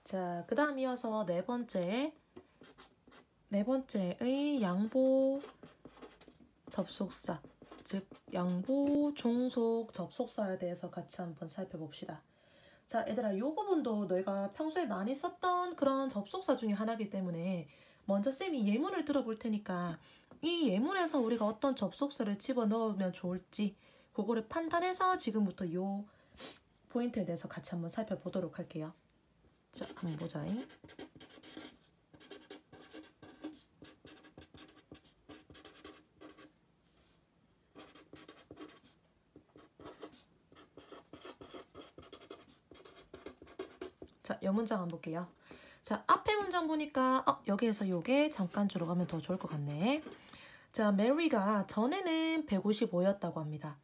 자, 그 다음 이어서 네 번째의 양보 접속사, 즉 양보 종속 접속사에 대해서 같이 한번 살펴봅시다. 자, 얘들아, 이 부분도 너희가 평소에 많이 썼던 그런 접속사 중에 하나이기 때문에 먼저 쌤이 예문을 들어볼 테니까 이 예문에서 우리가 어떤 접속사를 집어넣으면 좋을지 그거를 판단해서 지금부터 이 포인트에 대해서 같이 한번 살펴보도록 할게요. 자, 한번 보자. 자, 이 문장 한번 볼게요. 자, 앞에 문장 보니까 여기에서 요게 잠깐 들어가면 더 좋을 것 같네. 자, 메리가 전에는 155였다고 합니다.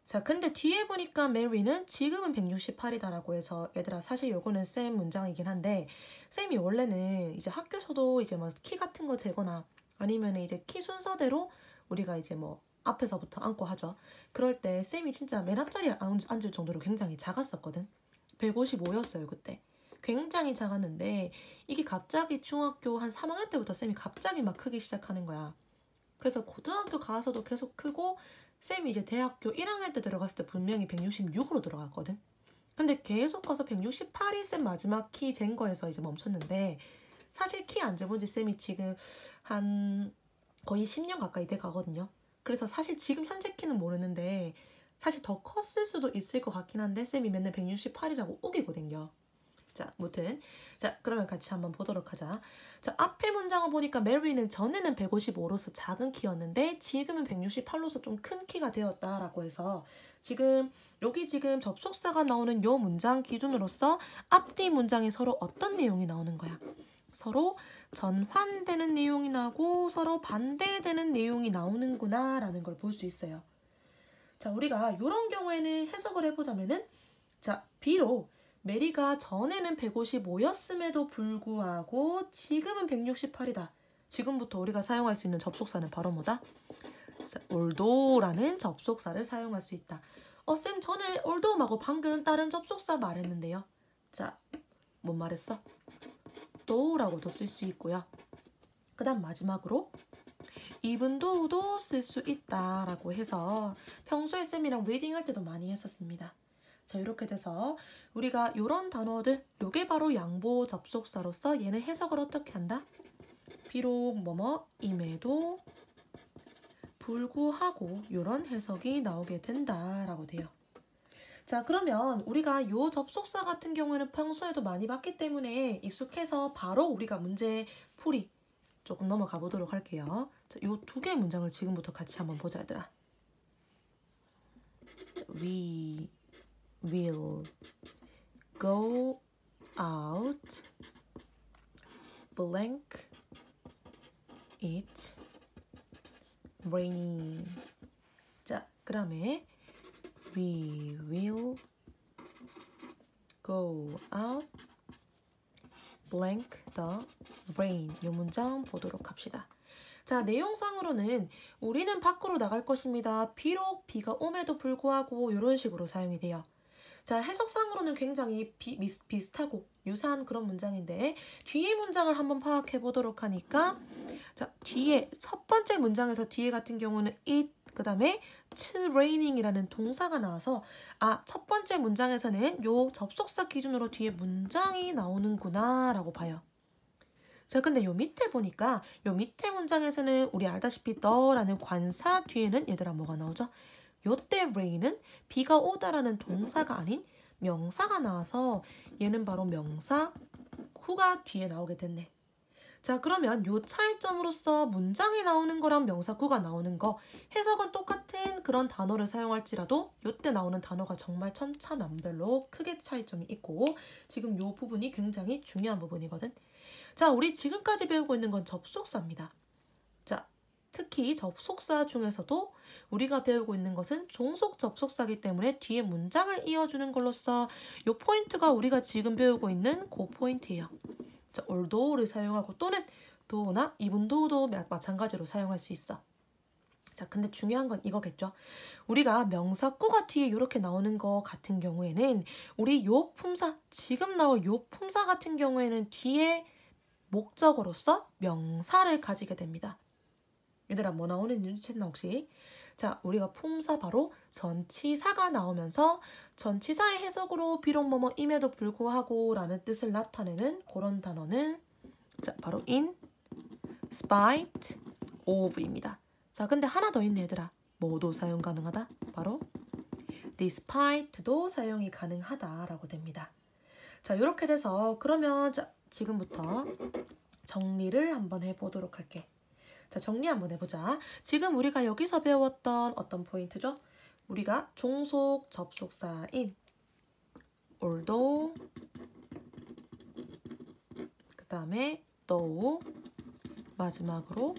자, 근데 뒤에 보니까 메리는 지금은 168이다라고 해서 얘들아, 사실 요거는 쌤 문장이긴 한데 쌤이 원래는 이제 학교에서도 이제 뭐 키 같은 거 재거나 아니면 이제 키 순서대로 우리가 이제 뭐 앞에서부터 앉고 하죠. 그럴 때 쌤이 진짜 맨 앞자리에 앉을 정도로 굉장히 작았었거든. 155였어요 그때. 굉장히 작았는데 이게 갑자기 중학교 한 3학년 때부터 쌤이 갑자기 막 크기 시작하는 거야. 그래서 고등학교 가서도 계속 크고 쌤이 이제 대학교 1학년 때 들어갔을 때 분명히 166으로 들어갔거든. 근데 계속 커서 168이 쌤 마지막 키 잰 거에서 이제 멈췄는데 사실 키 안 재본 지 쌤이 지금 한 거의 10년 가까이 돼 가거든요. 그래서 사실 지금 현재 키는 모르는데 사실 더 컸을 수도 있을 것 같긴 한데 쌤이 맨날 168이라고 우기고 댕겨. 자, 무튼 자, 그러면 같이 한번 보도록 하자. 자, 앞에 문장을 보니까 메리는 전에는 155로서 작은 키였는데 지금은 168로서 좀 큰 키가 되었다라고 해서 지금 여기 지금 접속사가 나오는 요 문장 기준으로서 앞뒤 문장에 서로 어떤 내용이 나오는 거야? 서로 전환되는 내용이 나오고 서로 반대되는 내용이 나오는구나 라는 걸 볼 수 있어요. 자, 우리가 이런 경우에는 해석을 해보자면은 자, 비록 메리가 전에는 155였음에도 불구하고 지금은 168이다. 지금부터 우리가 사용할 수 있는 접속사는 바로 뭐다? 자, although라는 접속사를 사용할 수 있다. 쌤 전에 although하고 방금 다른 접속사 말했는데요. 자, 뭔 말했어? though라고도 쓸 수 있고요. 그 다음 마지막으로 even though도 쓸 수 있다라고 해서 평소에 쌤이랑 리딩 할 때도 많이 했었습니다. 자, 이렇게 돼서 우리가 이런 단어들, 요게 바로 양보 접속사로서 얘는 해석을 어떻게 한다? 비록 뭐뭐임에도 불구하고 이런 해석이 나오게 된다라고 돼요. 자, 그러면 우리가 요 접속사 같은 경우에는 평소에도 많이 봤기 때문에 익숙해서 바로 우리가 문제 풀이 조금 넘어가 보도록 할게요. 자, 요 두 개의 문장을 지금부터 같이 한번 보자, 얘들아. We will go out blank it raining. 자, 그 다음에 we will go out blank the rain. 이 문장 보도록 합시다. 자, 내용상으로는 우리는 밖으로 나갈 것입니다. 비록 비가 옴에도 불구하고 이런 식으로 사용이 돼요. 자, 해석상으로는 굉장히 비슷하고 유사한 그런 문장인데 뒤에 문장을 한번 파악해 보도록 하니까 자, 뒤에 첫 번째 문장에서 뒤에 같은 경우는 it 그 다음에 to raining이라는 동사가 나와서 첫 번째 문장에서는 요 접속사 기준으로 뒤에 문장이 나오는구나 라고 봐요. 자, 근데 요 밑에 보니까 요 밑에 문장에서는 우리 알다시피 the라는 관사 뒤에는 얘들아 뭐가 나오죠? 요때 rain은 비가 오다라는 동사가 아닌 명사가 나와서 얘는 바로 명사 구가 뒤에 나오게 됐네. 자, 그러면 요 차이점으로서 문장이 나오는 거랑 명사 구가 나오는 거 해석은 똑같은 그런 단어를 사용할지라도 요때 나오는 단어가 정말 천차만별로 크게 차이점이 있고 지금 요 부분이 굉장히 중요한 부분이거든. 자, 우리 지금까지 배우고 있는 건 접속사입니다. 자, 특히 접속사 중에서도 우리가 배우고 있는 것은 종속 접속사이기 때문에 뒤에 문장을 이어주는 걸로써 이 포인트가 우리가 지금 배우고 있는 그 포인트예요. 자, although를 사용하고 또는 though나 even though도 마찬가지로 사용할 수 있어. 자, 근데 중요한 건 이거겠죠. 우리가 명사구가 뒤에 이렇게 나오는 거 같은 경우에는 우리 요 품사, 지금 나올 요 품사 같은 경우에는 뒤에 목적어로서 명사를 가지게 됩니다. 얘들아, 뭐 나오는지 눈치챘나 혹시? 자, 우리가 품사 바로 전치사가 나오면서 전치사의 해석으로 비록 뭐뭐임에도 불구하고 라는 뜻을 나타내는 그런 단어는 자, 바로 in, spite of입니다. 자, 근데 하나 더 있네 얘들아. 뭐도 사용 가능하다? 바로 despite도 사용이 가능하다라고 됩니다. 자, 이렇게 돼서 그러면 자, 지금부터 정리를 한번 해보도록 할게. 자, 정리 한번 해보자. 지금 우리가 여기서 배웠던 어떤 포인트죠? 우리가 종속 접속사인 although, 그 다음에 though, 마지막으로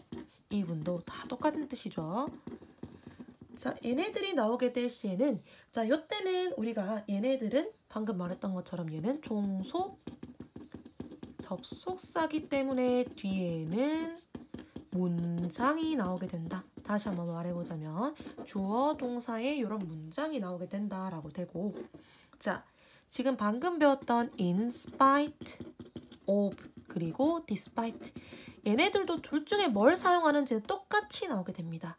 even도 다 똑같은 뜻이죠. 자, 얘네들이 나오게 될 시에는 자, 요때는 우리가 얘네들은 방금 말했던 것처럼 얘는 종속 접속사기 때문에 뒤에는 문장이 나오게 된다. 다시 한번 말해보자면 주어 동사에 이런 문장이 나오게 된다라고 되고, 자, 지금 방금 배웠던 in spite of 그리고 despite 얘네들도 둘 중에 뭘 사용하는지는 똑같이 나오게 됩니다.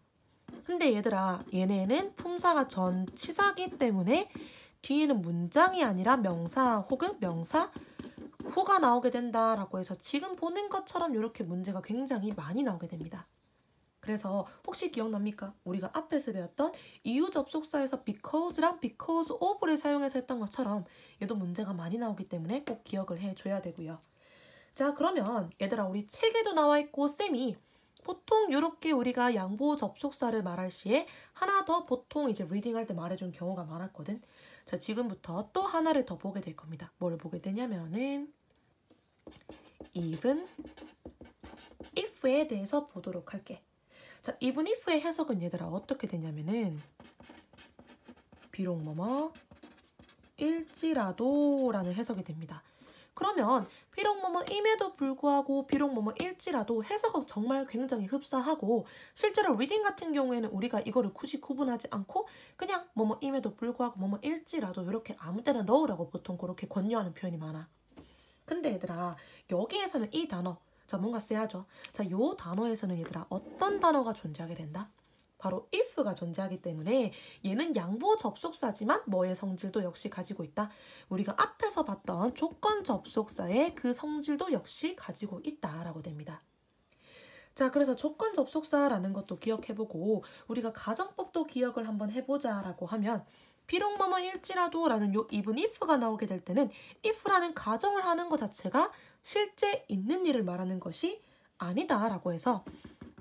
근데 얘들아, 얘네는 품사가 전치사기 때문에 뒤에는 문장이 아니라 명사 혹은 명사 후가 나오게 된다라고 해서 지금 보는 것처럼 이렇게 문제가 굉장히 많이 나오게 됩니다. 그래서 혹시 기억납니까? 우리가 앞에서 배웠던 이유 접속사에서 because랑 because of를 사용해서 했던 것처럼 얘도 문제가 많이 나오기 때문에 꼭 기억을 해줘야 되고요. 자, 그러면 얘들아, 우리 책에도 나와 있고 쌤이 보통 이렇게 우리가 양보 접속사를 말할 시에 하나 더 보통 이제 리딩할 때 말해준 경우가 많았거든. 자, 지금부터 또 하나를 더 보게 될 겁니다. 뭘 보게 되냐면은 even if에 대해서 보도록 할게. 자, even if의 해석은 얘들아 어떻게 되냐면은 비록 뭐뭐 일지라도 라는 해석이 됩니다. 그러면 비록 뭐뭐임에도 불구하고 비록 뭐뭐일지라도 해석은 정말 굉장히 흡사하고 실제로 리딩 같은 경우에는 우리가 이거를 굳이 구분하지 않고 그냥 뭐뭐임에도 불구하고 뭐뭐일지라도 이렇게 아무 때나 넣으라고 보통 그렇게 권유하는 표현이 많아. 근데 얘들아, 여기에서는 이 단어, 자, 뭔가 써야죠. 자, 요 단어에서는 얘들아 어떤 단어가 존재하게 된다? 바로 if가 존재하기 때문에 얘는 양보 접속사지만 뭐의 성질도 역시 가지고 있다. 우리가 앞에서 봤던 조건 접속사의 그 성질도 역시 가지고 있다라고 됩니다. 자, 그래서 조건 접속사라는 것도 기억해보고 우리가 가정법도 기억을 한번 해보자라고 하면 비록 뭐뭐일지라도 라는 요 even if가 나오게 될 때는 if라는 가정을 하는 것 자체가 실제 있는 일을 말하는 것이 아니다라고 해서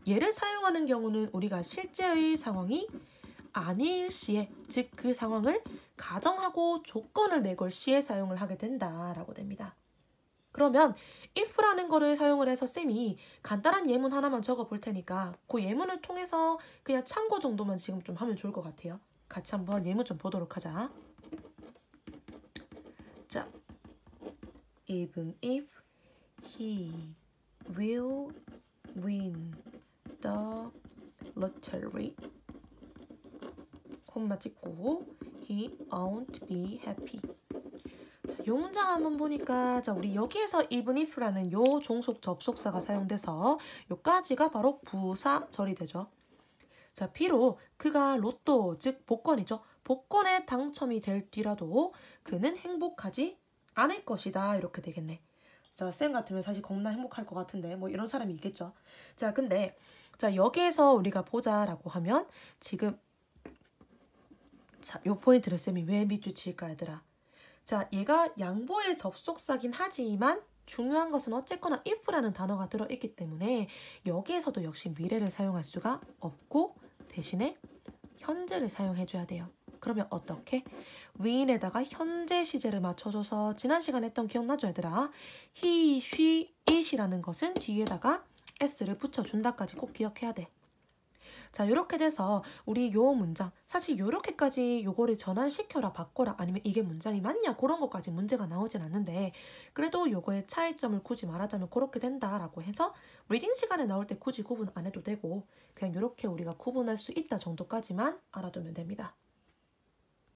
얘를 사용하는 경우는 우리가 실제의 상황이 아닐 시에, 즉 그 상황을 가정하고 조건을 내걸 시에 사용을 하게 된다라고 됩니다. 그러면 if라는 거를 사용을 해서 쌤이 간단한 예문 하나만 적어 볼 테니까 그 예문을 통해서 그냥 참고 정도만 지금 좀 하면 좋을 것 같아요. 같이 한번 예문 좀 보도록 하자. 자, even if he will win the lottery, 콤마 찍고 he won't be happy. 자, 요 문장 한번 보니까 자, 우리 여기에서 even if라는 요 종속 접속사가 사용돼서 요까지가 바로 부사절이 되죠. 자, 비록 그가 로또, 즉 복권이죠. 복권에 당첨이 될지라도 그는 행복하지 않을 것이다. 이렇게 되겠네. 자, 쌤 같으면 사실 겁나 행복할 것 같은데 뭐 이런 사람이 있겠죠. 자, 근데 자, 여기에서 우리가 보자라고 하면 지금 자, 요 포인트를 쌤이 왜 밑줄 칠까 얘들아. 자, 얘가 양보의 접속사긴 하지만 중요한 것은 어쨌거나 if라는 단어가 들어있기 때문에 여기에서도 역시 미래를 사용할 수가 없고 대신에 현재를 사용해줘야 돼요. 그러면 어떻게? win에다가 현재 시제를 맞춰줘서 지난 시간에 했던 기억나죠 얘들아? he, she, it이라는 것은 뒤에다가 s를 붙여준다까지 꼭 기억해야 돼. 자, 이렇게 돼서 우리 요 문장 사실 요렇게까지 요거를 전환시켜라 바꿔라 아니면 이게 문장이 맞냐 그런 것까지 문제가 나오진 않는데 그래도 요거의 차이점을 굳이 말하자면 그렇게 된다라고 해서 리딩 시간에 나올 때 굳이 구분 안 해도 되고 그냥 요렇게 우리가 구분할 수 있다 정도까지만 알아두면 됩니다.